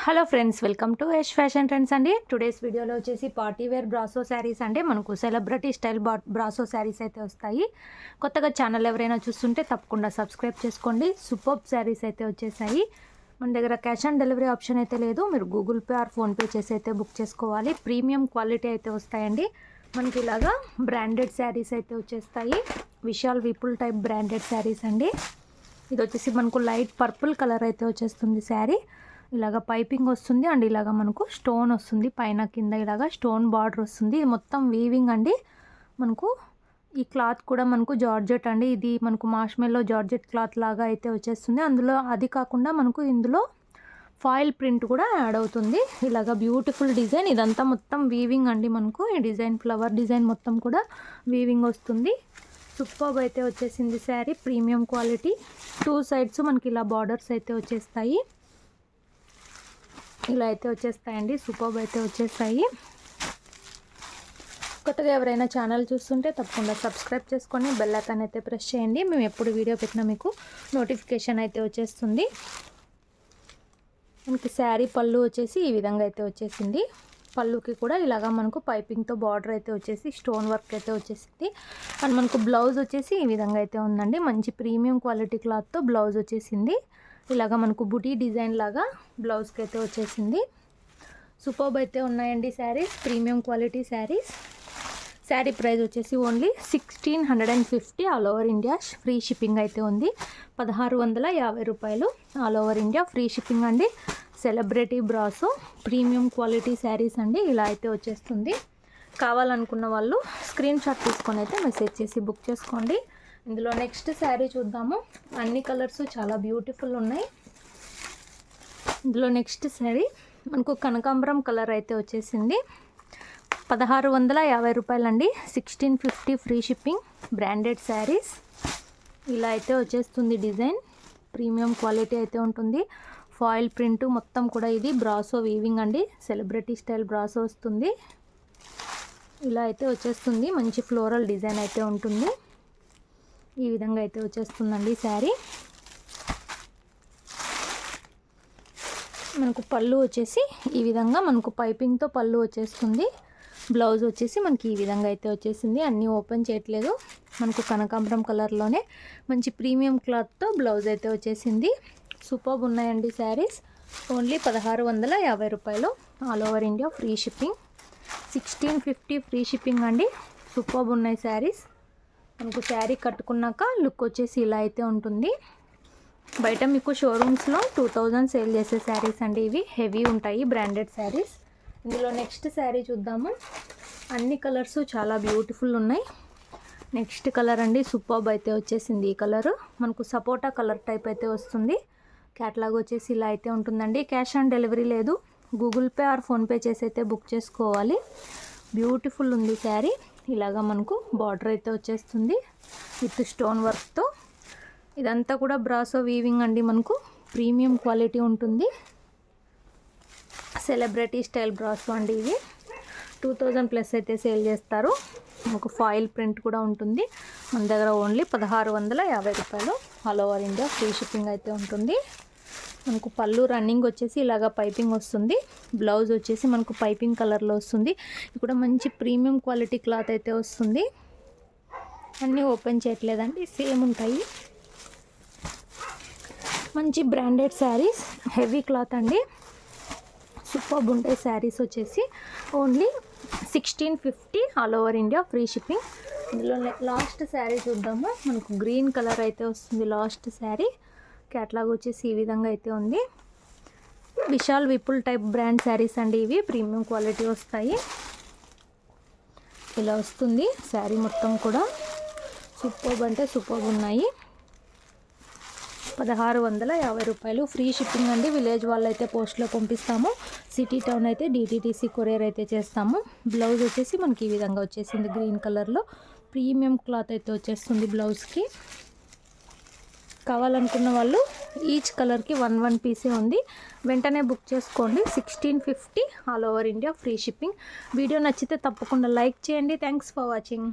Hello friends, welcome to Yash fashion trends అండి. Today's వీడియోలో వచ్చేసి పార్టీ వేర్ బ్రాసో శారీస్ అంటే మనకు సెలబ్రిటీ స్టైల్ బ్రాసో శారీస్ అయితే వస్తాయి. కొత్తగా ఛానల్ ఎవరైనా చూస్తుంటే తప్పకుండా సబ్స్క్రైబ్ చేసుకోండి. సూపర్ శారీస్ అయితే వచ్చేసాయి. మన దగ్గర క్యాష్ ఆన్ డెలివరీ ఆప్షన్ అయితే లేదు. మీరు గూగుల్ పే ఆర్ ఫోన్పే చేసి అయితే బుక్ చేసుకోవాలి. ప్రీమియం క్వాలిటీ అయితే వస్తాయండి. మనకి ఇలాగా బ్రాండెడ్ శారీస్ అయితే వచ్చేస్తాయి. విశాల్ విపుల్ టైప్ బ్రాండెడ్ శారీస్ అండి. ఇది వచ్చేసి మనకు లైట్ పర్పుల్ కలర్ అయితే వచ్చేస్తుంది శారీ. ఇలాగ పైపింగ్ వస్తుంది అండ్ ఇలాగ మనకు స్టోన్ వస్తుంది, పైన కింద ఇలాగ స్టోన్ బార్డర్ వస్తుంది. ఇది మొత్తం వీవింగ్ అండి. మనకు ఈ క్లాత్ కూడా మనకు జార్జెట్ అండి. ఇది మనకు మార్ష్మెల్లో జార్జెట్ క్లాత్ లాగా అయితే వచ్చేస్తుంది. అందులో అది కాకుండా మనకు ఇందులో ఫాయిల్ ప్రింట్ కూడా యాడ్ అవుతుంది. ఇలాగ బ్యూటిఫుల్ డిజైన్. ఇదంతా మొత్తం వీవింగ్ అండి. మనకు ఈ డిజైన్ ఫ్లవర్ డిజైన్ మొత్తం కూడా వీవింగ్ వస్తుంది. సూపర్బ్ అయితే వచ్చేసింది sari. Premium quality. Two sides మనకి ఇలా బార్డర్స్ అయితే వచ్చేస్తాయి. ఇలా అయితే వచ్చేస్తాయండి. సూపర్బ్ అయితే వచ్చేస్తాయి. కొత్తగా ఎవరైనా ఛానల్ చూస్తుంటే తప్పకుండా సబ్స్క్రైబ్ చేసుకొని బెల్ ఐకాన్ అయితే ప్రెస్ చేయండి. మేము ఎప్పుడు వీడియో పెట్టినా మీకు నోటిఫికేషన్ అయితే వచ్చేస్తుంది. మనకి శారీ పళ్ళు వచ్చేసి ఈ విధంగా అయితే వచ్చేసింది. పళ్ళుకి కూడా ఇలాగా మనకు పైపింగ్తో బార్డర్ అయితే వచ్చేసి స్టోన్ వర్క్ అయితే వచ్చేసింది. అండ్ మనకు బ్లౌజ్ వచ్చేసి ఈ విధంగా అయితే ఉందండి. మంచి ప్రీమియం క్వాలిటీ క్లాత్తో బ్లౌజ్ వచ్చేసింది. ఇలాగా మనకు బుటీ డిజైన్ లాగా బ్లౌజ్కి అయితే వచ్చేసింది. సూపర్బ్ అయితే ఉన్నాయండి saris. Premium quality saris. Sari price వచ్చేసి only 1650 all over India. Free shipping అయితే ఉంది. 1650 రూపాయలు all over India free shipping అండి. సెలబ్రిటీ బ్రాసో ప్రీమియం క్వాలిటీ శారీస్ అండి. ఇలా అయితే వచ్చేస్తుంది. కావాలనుకున్న వాళ్ళు స్క్రీన్ షాట్ తీసుకొని అయితే మెసేజ్ చేసి బుక్ చేసుకోండి. ఇందులో నెక్స్ట్ శారీ చూద్దాము. అన్ని కలర్స్ చాలా బ్యూటిఫుల్ ఉన్నాయి. ఇందులో నెక్స్ట్ శారీ మనకు కనకాంబరం కలర్ అయితే వచ్చేసింది. 1650 రూపాయలండి. 1650 ఫ్రీ షిప్పింగ్. బ్రాండెడ్ శారీస్. ఇలా అయితే వచ్చేస్తుంది డిజైన్. ప్రీమియం క్వాలిటీ అయితే ఉంటుంది. ఫాయిల్ ప్రింట్ మొత్తం కూడా ఇది బ్రాసో వీవింగ్ అండి. సెలబ్రిటీ స్టైల్ బ్రాసో వస్తుంది. ఇలా అయితే వచ్చేస్తుంది. మంచి ఫ్లోరల్ డిజైన్ అయితే ఉంటుంది. ఈ విధంగా అయితే వచ్చేస్తుందండి శారీ. మనకు పళ్ళు వచ్చేసి ఈ విధంగా మనకు పైపింగ్తో పళ్ళు వచ్చేస్తుంది. బ్లౌజ్ వచ్చేసి మనకి ఈ విధంగా అయితే వచ్చేసింది. అన్నీ ఓపెన్ చేయట్లేదు. మనకు కనకాంబరం కలర్లోనే మంచి ప్రీమియం క్లాత్తో బ్లౌజ్ అయితే వచ్చేసింది. సూపర్బ్ ఉన్నాయండి శారీస్. ఓన్లీ 1650 రూపాయలు all over India free shipping. 1650 free shipping అండి. సూపర్బ్ ఉన్నాయి శారీస్. మనకు శారీ కట్టుకున్నాక లుక్ వచ్చేసి ఇలా అయితే ఉంటుంది. బయట మీకు షోరూమ్స్లో 2000 సేల్ చేసే శారీస్ అండి. ఇవి హెవీ ఉంటాయి బ్రాండెడ్ శారీస్. ఇందులో నెక్స్ట్ శారీ చూద్దాము. అన్ని కలర్స్ చాలా బ్యూటిఫుల్ ఉన్నాయి. నెక్స్ట్ కలర్ అండి. సూపర్బ్ అయితే వచ్చేసింది. ఈ కలర్ మనకు సపోటా కలర్ టైప్ అయితే వస్తుంది. క్యాటలాగ్ వచ్చేసి ఇలా అయితే ఉంటుందండి. క్యాష్ ఆన్ డెలివరీ లేదు. గూగుల్ పే ఆర్ ఫోన్పే చేసి అయితే బుక్ చేసుకోవాలి. బ్యూటిఫుల్ ఉంది శారీ. ఇలాగా మనకు బార్డర్ అయితే వచ్చేస్తుంది విత్ స్టోన్ వర్క్తో. ఇదంతా కూడా బ్రాసో వీవింగ్ అండి. మనకు ప్రీమియం క్వాలిటీ ఉంటుంది. సెలబ్రిటీ స్టైల్ బ్రాసో అండి. ఇవి 2000 ప్లస్ అయితే సేల్ చేస్తారు. మనకు ఫాయిల్ ప్రింట్ కూడా ఉంటుంది. మన దగ్గర ఓన్లీ 1650 రూపాయలు all over India free shipping అయితే ఉంటుంది. మనకు పళ్ళు రన్నింగ్ వచ్చేసి ఇలాగ పైపింగ్ వస్తుంది. బ్లౌజ్ వచ్చేసి మనకు పైపింగ్ కలర్లో వస్తుంది. ఇది కూడా మంచి ప్రీమియం క్వాలిటీ క్లాత్ అయితే వస్తుంది. అన్నీ ఓపెన్ చేయట్లేదండి, సేమ్ ఉంటాయి. మంచి బ్రాండెడ్ శారీస్. హెవీ క్లాత్ అండి. సూపర్బ్ ఉంటాయి శారీస్ వచ్చేసి. Only 1650 all over India free shipping. ఇందులో లాస్ట్ శారీ చూద్దాము. మనకు గ్రీన్ కలర్ అయితే వస్తుంది లాస్ట్ శారీ. క్యాటలాగ్ వచ్చేసి ఈ విధంగా అయితే ఉంది. విశాల్ విపుల్ టైప్ బ్రాండ్ శారీస్ అండి. ఇవి ప్రీమియం క్వాలిటీ వస్తాయి. ఇలా వస్తుంది శారీ మొత్తం కూడా. సూపర్బ్ అంటే సూపర్బ్ ఉన్నాయి. 1650 రూపాయలు ఫ్రీ షిప్పింగ్ అండి. విలేజ్ వాళ్ళు అయితే పోస్ట్లో పంపిస్తాము. సిటీ టౌన్ అయితే DTTC కొరియర్ అయితే చేస్తాము. బ్లౌజ్ వచ్చేసి మనకి ఈ విధంగా వచ్చేసింది. గ్రీన్ కలర్లో ప్రీమియం క్లాత్ అయితే వచ్చేస్తుంది బ్లౌజ్కి. కావాలనుకున్న వాళ్ళు ఈచ్ కలర్కి 1 పీసే ఉంది. వెంటనే బుక్ చేసుకోండి. 1650 all over India free shipping. Video నచ్చితే తప్పకుండా లైక్ చేయండి. Thanks for watching.